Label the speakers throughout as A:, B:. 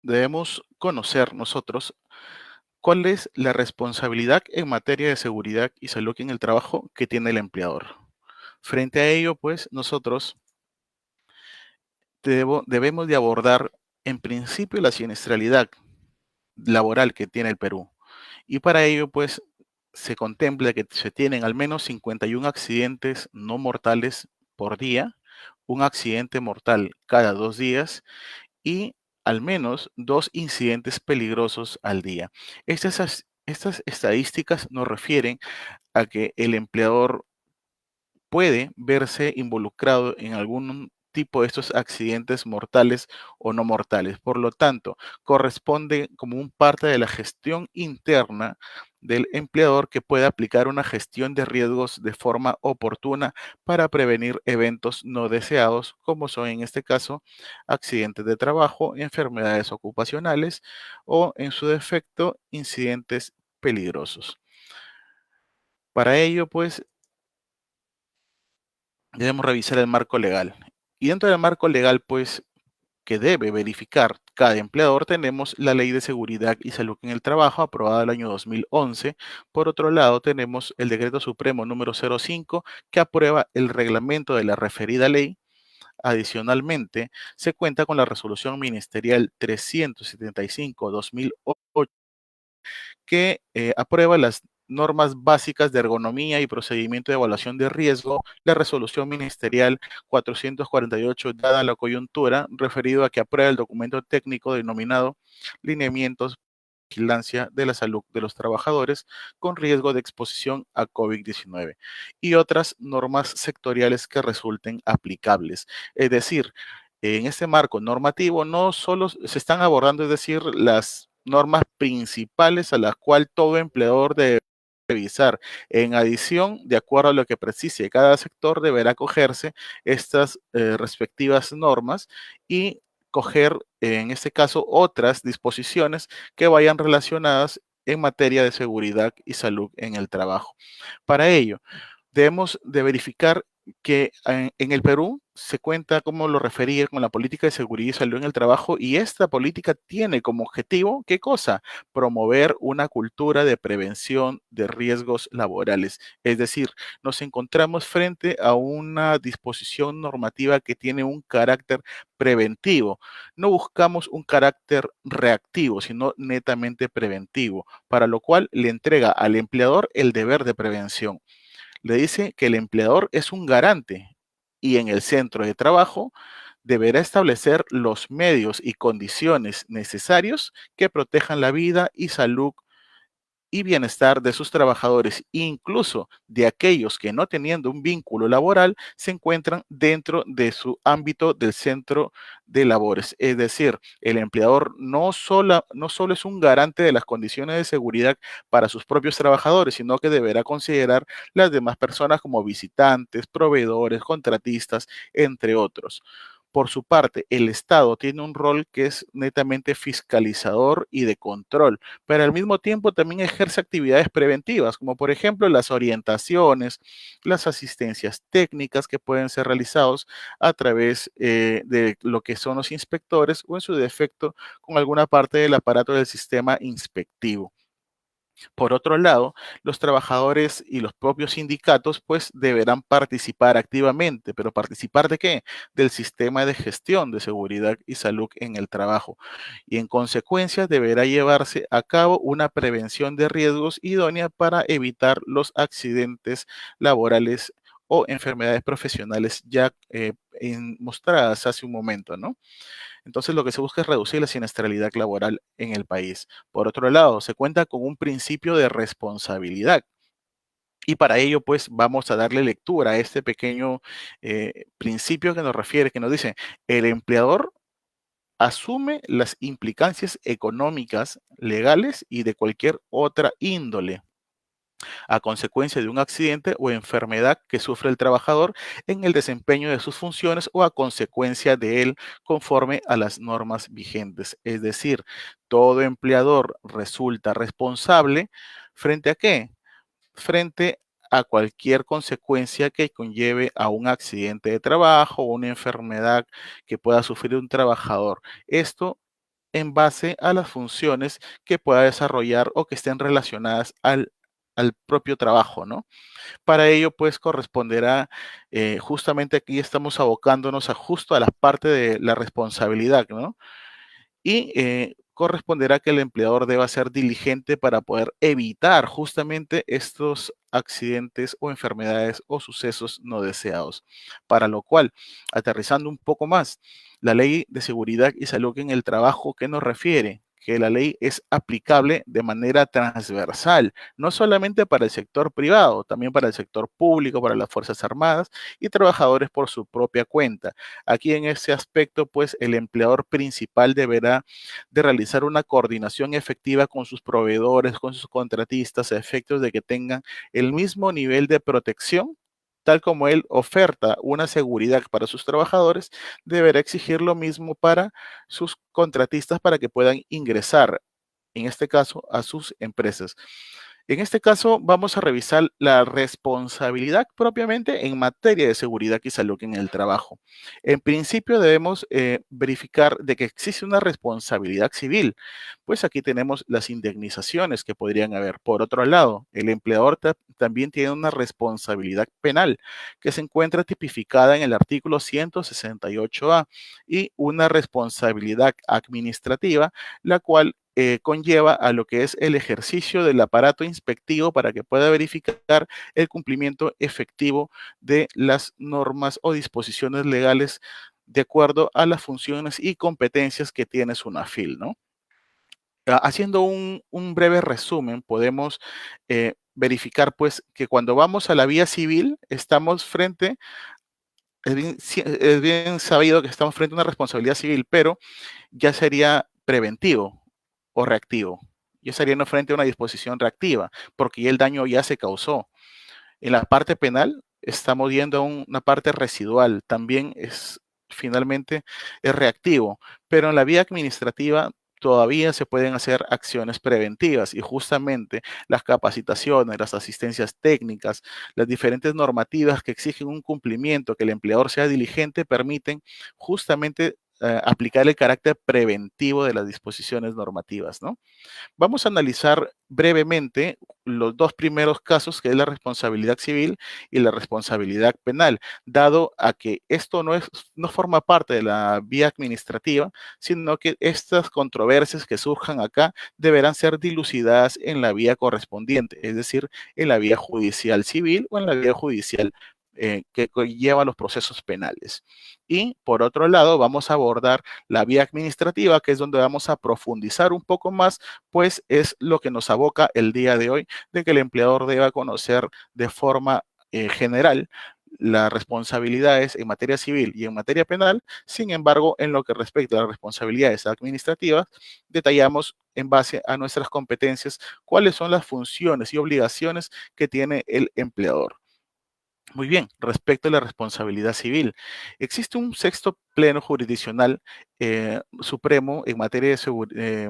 A: debemos conocer nosotros cuál es la responsabilidad en materia de seguridad y salud en el trabajo que tiene el empleador. Frente a ello, pues nosotros debemos de abordar en principio la siniestralidad laboral que tiene el Perú. Y para ello, pues se contempla que se tienen al menos 51 accidentes no mortales por día, un accidente mortal cada 2 días y al menos 2 incidentes peligrosos al día. Estas estadísticas nos refieren a que el empleador puede verse involucrado en algún tipo de estos accidentes mortales o no mortales. Por lo tanto, corresponde como un parte de la gestión interna del empleador que pueda aplicar una gestión de riesgos de forma oportuna para prevenir eventos no deseados, como son en este caso accidentes de trabajo, enfermedades ocupacionales o en su defecto incidentes peligrosos. Para ello, pues, debemos revisar el marco legal. Y dentro del marco legal, pues, que debe verificar cada empleador, tenemos la Ley de Seguridad y Salud en el Trabajo, aprobada el año 2011. Por otro lado, tenemos el Decreto Supremo número 05, que aprueba el reglamento de la referida ley. Adicionalmente, se cuenta con la Resolución Ministerial 375-2008 que aprueba las normas básicas de ergonomía y procedimiento de evaluación de riesgo, la resolución ministerial 448, dada la coyuntura, referido a que aprueba el documento técnico denominado Lineamientos de Vigilancia de la Salud de los Trabajadores con riesgo de exposición a COVID-19 y otras normas sectoriales que resulten aplicables. Es decir, en este marco normativo no solo se están abordando, es decir, las normas principales a las cuales todo empleador debe revisar. En adición, de acuerdo a lo que precise cada sector, deberá acogerse estas respectivas normas y coger, en este caso, otras disposiciones que vayan relacionadas en materia de seguridad y salud en el trabajo. Para ello, debemos de verificar que en el Perú se cuenta, como lo refería, con la política de seguridad y salud en el trabajo y esta política tiene como objetivo, ¿qué cosa? Promover una cultura de prevención de riesgos laborales. Es decir, nos encontramos frente a una disposición normativa que tiene un carácter preventivo. No buscamos un carácter reactivo, sino netamente preventivo, para lo cual le entrega al empleador el deber de prevención. Le dice que el empleador es un garante y en el centro de trabajo deberá establecer los medios y condiciones necesarios que protejan la vida y salud y bienestar de sus trabajadores, incluso de aquellos que no teniendo un vínculo laboral se encuentran dentro de su ámbito del centro de labores. Es decir, el empleador no solo es un garante de las condiciones de seguridad para sus propios trabajadores, sino que deberá considerar las demás personas como visitantes, proveedores, contratistas, entre otros. Por su parte, el Estado tiene un rol que es netamente fiscalizador y de control, pero al mismo tiempo también ejerce actividades preventivas, como por ejemplo las orientaciones, las asistencias técnicas que pueden ser realizados a través de lo que son los inspectores o en su defecto con alguna parte del aparato del sistema inspectivo. Por otro lado, los trabajadores y los propios sindicatos pues deberán participar activamente, pero ¿participar de qué? Del sistema de gestión de seguridad y salud en el trabajo. Y en consecuencia deberá llevarse a cabo una prevención de riesgos idónea para evitar los accidentes laborales o enfermedades profesionales ya mostradas hace un momento, ¿no? Entonces, lo que se busca es reducir la siniestralidad laboral en el país. Por otro lado, se cuenta con un principio de responsabilidad. Y para ello, pues, vamos a darle lectura a este pequeño principio que nos refiere, que nos dice, el empleador asume las implicancias económicas, legales y de cualquier otra índole a consecuencia de un accidente o enfermedad que sufre el trabajador en el desempeño de sus funciones o a consecuencia de él conforme a las normas vigentes. Es decir, todo empleador resulta responsable frente a qué? Frente a cualquier consecuencia que conlleve a un accidente de trabajo o una enfermedad que pueda sufrir un trabajador. Esto en base a las funciones que pueda desarrollar o que estén relacionadas al propio trabajo, ¿no? Para ello, pues corresponderá, justamente aquí estamos abocándonos a justo a la parte de la responsabilidad, ¿no? Y corresponderá que el empleador deba ser diligente para poder evitar justamente estos accidentes o enfermedades o sucesos no deseados. Para lo cual, aterrizando un poco más, la ley de seguridad y salud en el trabajo, ¿qué nos refiere? Que la ley es aplicable de manera transversal, no solamente para el sector privado, también para el sector público, para las Fuerzas Armadas y trabajadores por su propia cuenta. Aquí en ese aspecto, pues el empleador principal deberá de realizar una coordinación efectiva con sus proveedores, con sus contratistas, a efectos de que tengan el mismo nivel de protección. Tal como él oferta una seguridad para sus trabajadores, deberá exigir lo mismo para sus contratistas para que puedan ingresar, en este caso, a sus empresas. En este caso, vamos a revisar la responsabilidad propiamente en materia de seguridad y salud en el trabajo. En principio, debemos verificar de que existe una responsabilidad civil, pues aquí tenemos las indemnizaciones que podrían haber. Por otro lado, el empleador también tiene una responsabilidad penal que se encuentra tipificada en el artículo 168A y una responsabilidad administrativa, la cual conlleva a lo que es el ejercicio del aparato inspectivo para que pueda verificar el cumplimiento efectivo de las normas o disposiciones legales de acuerdo a las funciones y competencias que tiene SUNAFIL, ¿no? Haciendo un breve resumen, podemos verificar pues que cuando vamos a la vía civil estamos frente, es bien sabido que estamos frente a una responsabilidad civil, pero ya sería preventivo o reactivo. Ya estaríamos frente a una disposición reactiva, porque ya el daño ya se causó. En la parte penal estamos viendo una parte residual, también es finalmente es reactivo, pero en la vía administrativa todavía se pueden hacer acciones preventivas y justamente las capacitaciones, las asistencias técnicas, las diferentes normativas que exigen un cumplimiento, que el empleador sea diligente, permiten justamente aplicar el carácter preventivo de las disposiciones normativas, ¿no? Vamos a analizar brevemente los dos primeros casos, que es la responsabilidad civil y la responsabilidad penal, dado a que esto no forma parte de la vía administrativa, sino que estas controversias que surjan acá deberán ser dilucidadas en la vía correspondiente, es decir, en la vía judicial civil o en la vía judicial que lleva los procesos penales. Y por otro lado, vamos a abordar la vía administrativa, que es donde vamos a profundizar un poco más, pues es lo que nos aboca el día de hoy, de que el empleador deba conocer de forma general las responsabilidades en materia civil y en materia penal. Sin embargo, en lo que respecta a las responsabilidades administrativas, detallamos en base a nuestras competencias cuáles son las funciones y obligaciones que tiene el empleador. Muy bien, respecto a la responsabilidad civil, existe un sexto pleno jurisdiccional supremo en materia,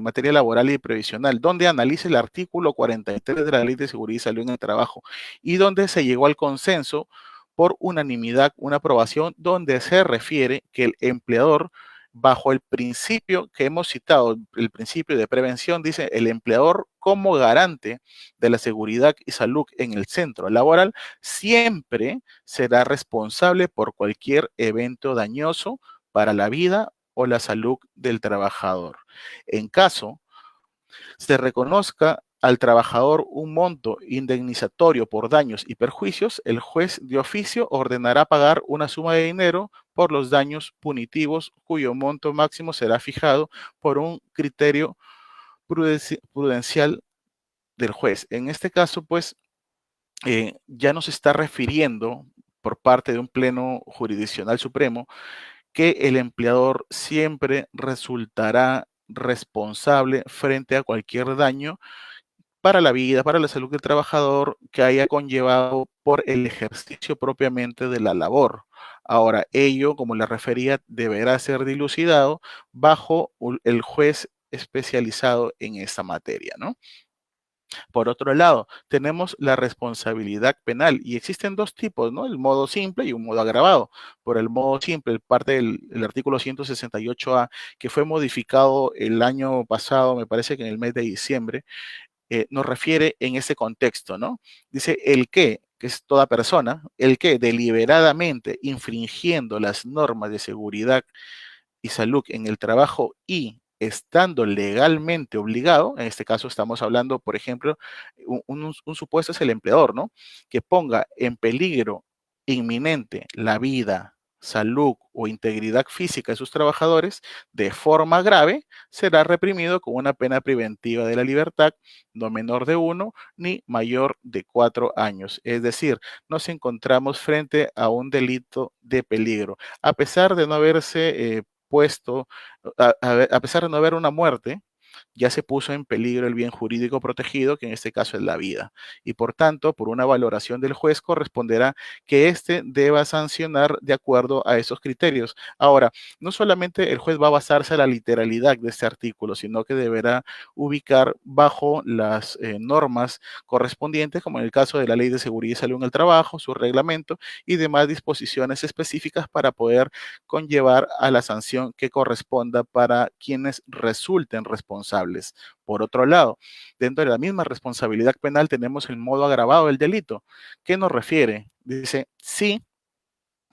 A: materia laboral y previsional, donde analiza el artículo 43 de la Ley de Seguridad y Salud en el Trabajo y donde se llegó al consenso por unanimidad, una aprobación, donde se refiere que el empleador, bajo el principio que hemos citado, el principio de prevención, dice el empleador como garante de la seguridad y salud en el centro laboral, siempre será responsable por cualquier evento dañoso para la vida o la salud del trabajador. En caso se reconozca al trabajador un monto indemnizatorio por daños y perjuicios, el juez de oficio ordenará pagar una suma de dinero por los daños punitivos cuyo monto máximo será fijado por un criterio prudencial del juez. En este caso, pues, ya nos está refiriendo por parte de un pleno jurisdiccional supremo que el empleador siempre resultará responsable frente a cualquier daño para la vida, para la salud del trabajador que haya conllevado por el ejercicio propiamente de la labor. Ahora, ello, como le refería, deberá ser dilucidado bajo el juez especializado en esa materia, ¿no? Por otro lado, tenemos la responsabilidad penal y existen dos tipos, ¿no? El modo simple y un modo agravado. Por el modo simple, parte del artículo 168A, que fue modificado el año pasado, me parece que en el mes de diciembre, nos refiere en ese contexto, ¿no? Dice el que es toda persona, el que deliberadamente infringiendo las normas de seguridad y salud en el trabajo y estando legalmente obligado, en este caso estamos hablando, por ejemplo, un supuesto es el empleador, ¿no? Que ponga en peligro inminente la vida, salud o integridad física de sus trabajadores de forma grave, será reprimido con una pena preventiva de la libertad no menor de 1 ni mayor de 4 años. Es decir, nos encontramos frente a un delito de peligro. A pesar de no haberse puesto, a pesar de no haber una muerte, ya se puso en peligro el bien jurídico protegido, que en este caso es la vida. Y por tanto, por una valoración del juez, corresponderá que éste deba sancionar de acuerdo a esos criterios. Ahora, no solamente el juez va a basarse en la literalidad de este artículo, sino que deberá ubicar bajo las normas correspondientes, como en el caso de la Ley de Seguridad y Salud en el Trabajo, su reglamento y demás disposiciones específicas para poder conllevar a la sanción que corresponda para quienes resulten responsables. Por otro lado, dentro de la misma responsabilidad penal tenemos el modo agravado del delito. ¿Qué nos refiere? Dice, sí,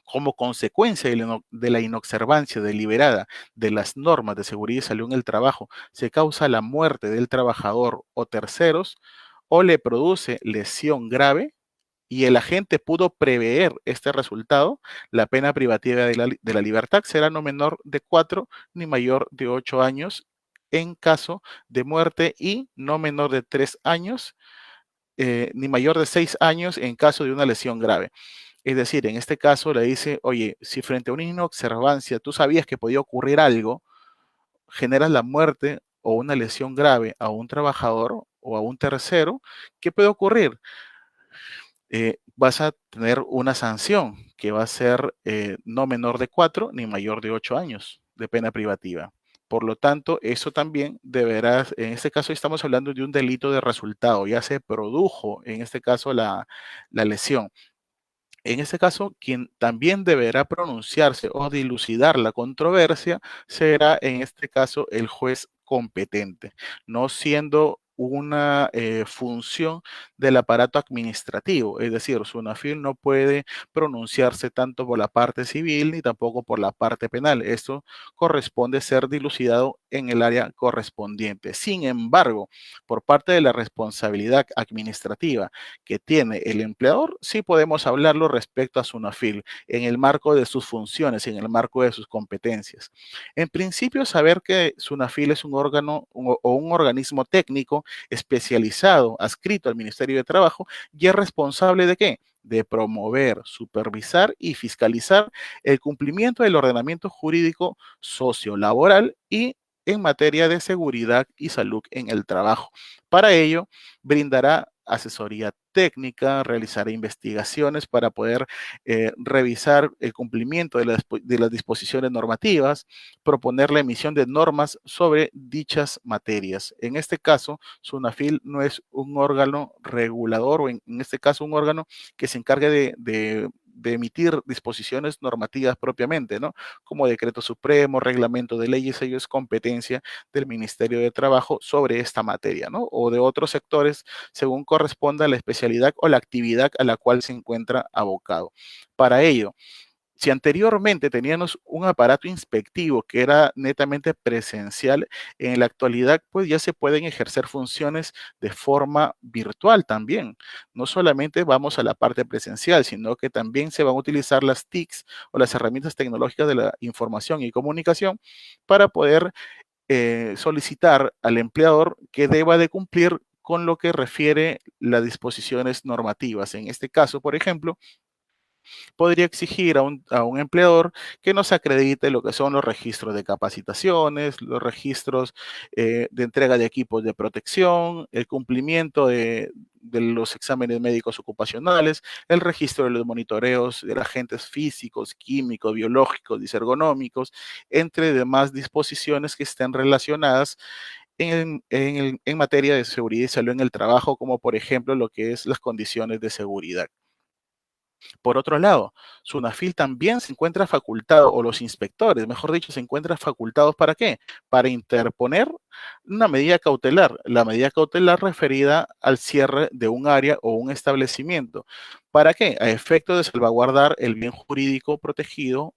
A: como consecuencia de la inobservancia deliberada de las normas de seguridad y salud en el trabajo, se causa la muerte del trabajador o terceros o le produce lesión grave, y el agente pudo prever este resultado, la pena privativa de la libertad será no menor de 4 ni mayor de 8 años en caso de muerte y no menor de 3 años ni mayor de 6 años en caso de una lesión grave. Es decir, en este caso le dice, oye, si frente a una inobservancia tú sabías que podía ocurrir algo, generas la muerte o una lesión grave a un trabajador o a un tercero, ¿qué puede ocurrir? Vas a tener una sanción que va a ser no menor de 4 ni mayor de 8 años de pena privativa. Por lo tanto, eso también deberás, en este caso estamos hablando de un delito de resultado, ya se produjo en este caso la lesión. En este caso, quien también deberá pronunciarse o dilucidar la controversia será en este caso el juez competente, no siendo una función del aparato administrativo, es decir, SUNAFIL no puede pronunciarse tanto por la parte civil ni tampoco por la parte penal. Esto corresponde ser dilucidado en el área correspondiente. Sin embargo, por parte de la responsabilidad administrativa que tiene el empleador, sí podemos hablarlo respecto a SUNAFIL en el marco de sus funciones, en el marco de sus competencias. En principio, saber que SUNAFIL es un órgano o un organismo técnico especializado, adscrito al Ministerio de Trabajo, y es responsable de qué? De promover, supervisar y fiscalizar el cumplimiento del ordenamiento jurídico sociolaboral y en materia de seguridad y salud en el trabajo. Para ello, brindará asesoría técnica, realizará investigaciones para poder revisar el cumplimiento de las disposiciones normativas, proponer la emisión de normas sobre dichas materias. En este caso, SUNAFIL no es un órgano regulador o en este caso un órgano que se encargue de emitir disposiciones normativas propiamente, ¿no? Como decreto supremo, reglamento de leyes, ello es competencia del Ministerio de Trabajo sobre esta materia, ¿no? O de otros sectores, según corresponda a la especialidad o la actividad a la cual se encuentra abocado. Para ello, si anteriormente teníamos un aparato inspectivo que era netamente presencial, en la actualidad pues ya se pueden ejercer funciones de forma virtual también. No solamente vamos a la parte presencial, sino que también se van a utilizar las TICs o las herramientas tecnológicas de la información y comunicación para poder solicitar al empleador que deba de cumplir con lo que refiere las disposiciones normativas. En este caso, por ejemplo, podría exigir a un empleador que nos acredite lo que son los registros de capacitaciones, los registros de entrega de equipos de protección, el cumplimiento de los exámenes médicos ocupacionales, el registro de los monitoreos de agentes físicos, químicos, biológicos, disergonómicos, entre demás disposiciones que estén relacionadas en materia de seguridad y salud en el trabajo, como por ejemplo lo que es las condiciones de seguridad. Por otro lado, SUNAFIL también se encuentra facultado, o los inspectores, mejor dicho, se encuentran facultados ¿para qué? Para interponer una medida cautelar, la medida cautelar referida al cierre de un área o un establecimiento. ¿Para qué? A efecto de salvaguardar el bien jurídico protegido